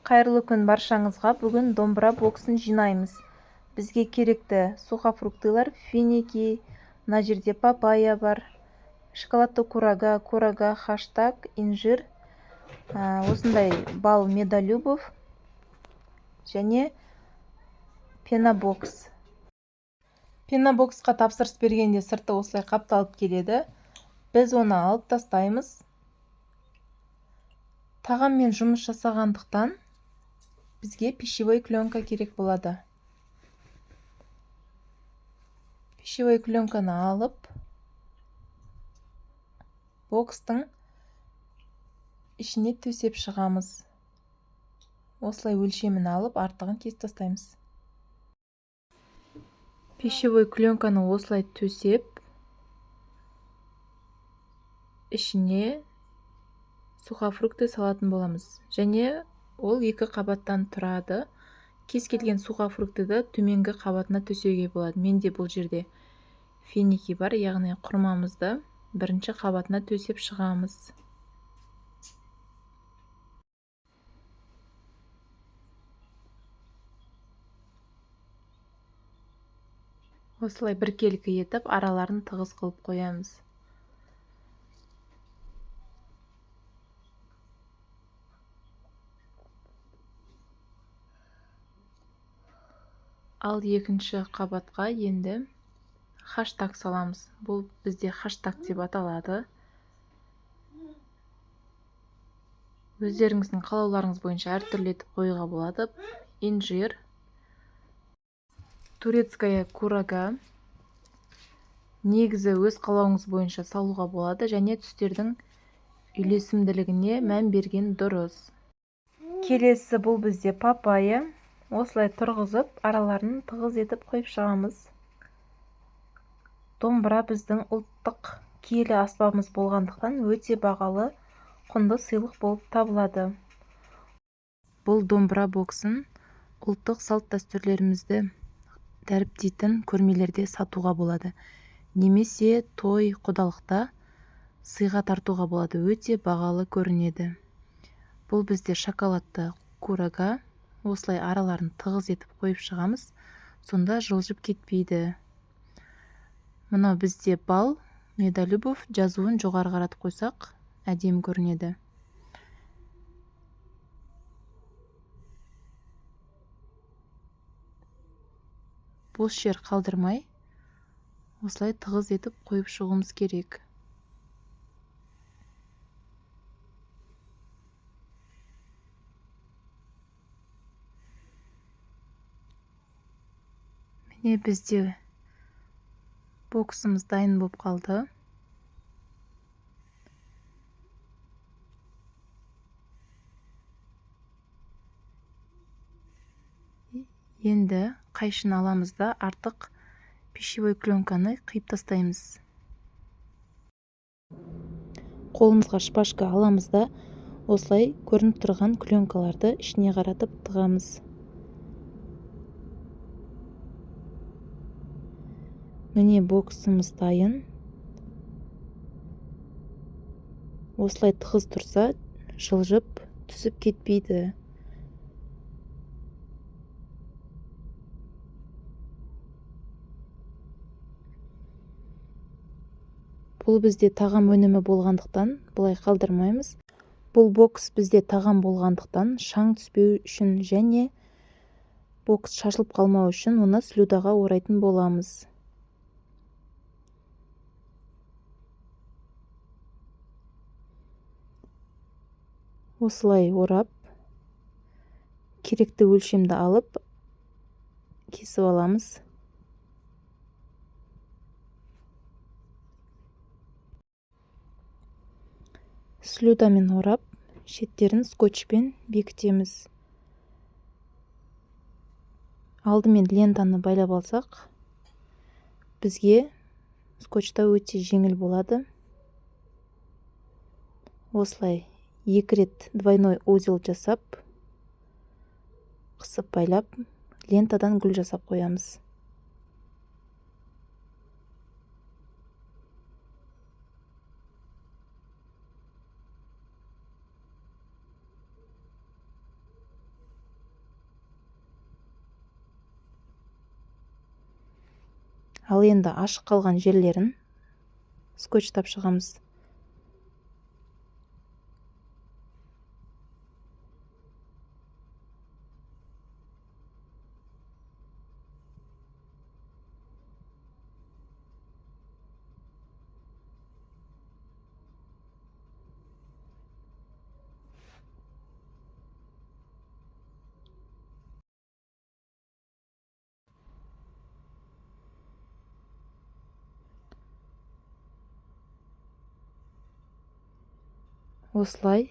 Қайырлы күн баршаңызға. Бүгін домбыра боксын жинаймыз. Бізге керекті сухофруктылар: финики, мына жерде папайя бар, шоколадты курага, хаштаг, инжир, осындай бал медолюбов және пенабокс. Пенабоксқа тапсырыс бергенде сырты осылай қапталып келеді. Біз оны алып тастаймыз. Тағаммен жұмыс жасағандықтан бізге пищевой пленка керек болады. Пищевой пленканы алып, бокстың ішіне төсеп шығамыз. Осылай өлшемін алып, артығын кесіп тастаймыз. Пищевой пленканы осылай төсеп, ішіне сухофрукты салатын боламыз. Және ол 2 қабаттан тұрады. Кез келген сухофруктыды төменгі қабатына төсеуге болады. Менде бұл жерде финики бар, яғни құрмамызды 1-ші қабатына төсеп шығамыз. Осылай біркелкі етіп, араларын тығыз қылып қоямыз. Ал 2-ші қабатқа енді хаштаг саламыз. Бұл бізде хаштаг деп аталады. Өздеріңіздің қалауларыңыз бойынша әртүрлі етіп қоюға болады. Инжир, турецкая курага. Негізі өз қалауыңыз бойынша салуға болады, және түстердің үйлесімділігіне мән берген дұрыс. Келесі бұл бізде папайя. Осылай тұрғызып, араларын тығыз етіп қойып шығамыз. Домбыра біздің ұлттық киелі аспабымыз болғандықтан өте бағалы, құнды сыйлық болып табылады. Бұл домбыра боксын ұлттық салт-дәстүрлерімізді дәріптейтін көрмелерде сатуға болады. Немесе той, құдалықта сыйға тартуға болады. Өте бағалы көрінеді. Бұл бізде шоколадты курага. Осылай араларын тығыз етіп қойып шығамыз. Сонда жылжып кетпейді. Мынау бізде бал медолюбов. Жазуын жоғары қаратып қойсақ, әдемі көрінеді. Бос жер қалдырмай, осылай тығыз етіп қойып шығуымыз керек. Міне бізде боксымыз дайын болып қалды. Енді қайшын аламыз да артық пищевой пленканы қиып тастаймыз. Қолымызға шпажка аламыз да осылай көрініп тұрған пленкаларды ішіне қаратып тығамыз. Міне боксымыз дайын. Осылай тығыз тұрса, жылжып түсіп кетпейді. Бұл бізде тағам өнімі болғандықтан бұлай қалдырмаймыз. Бұл бокс бізде тағам болғандықтан шаң түспеу үшін және бокс шашылып қалмау үшін оны слюдаға орайтын боламыз. Осылай орап, керекті өлшемді алып, кесіп аламыз. Слюдамен орап, шеттерін скотчпен бекітеміз. Алдымен лентаны байлап алсақ, бізге скотчта өте жеңіл болады. Осылай 2 рет двойной узел жасап, қысып байлап, лентадан гүл жасап қоямыз. Ал енді ашық қалған жерлерін скотчтап шығамыз. Осылай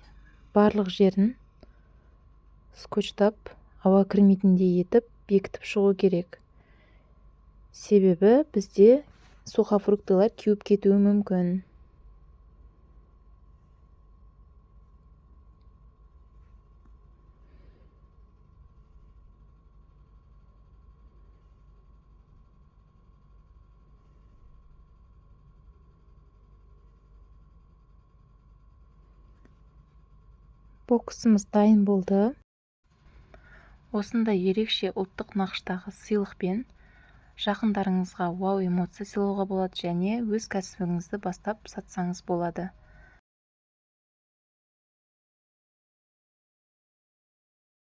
барлық жерін скотчтап ауа кірмейтіндей етіп бекітіп шығу керек. Себебі бізде сухофруктылар кеуіп кетуі мүмкін. Боксымыз дайын болды. Осындай ерекше ұлттық нақыштағы сыйлықпен жақындарыңызға вау эмоция сыйлауға болады және өз кәсібіңізді бастап сатсаңыз болады.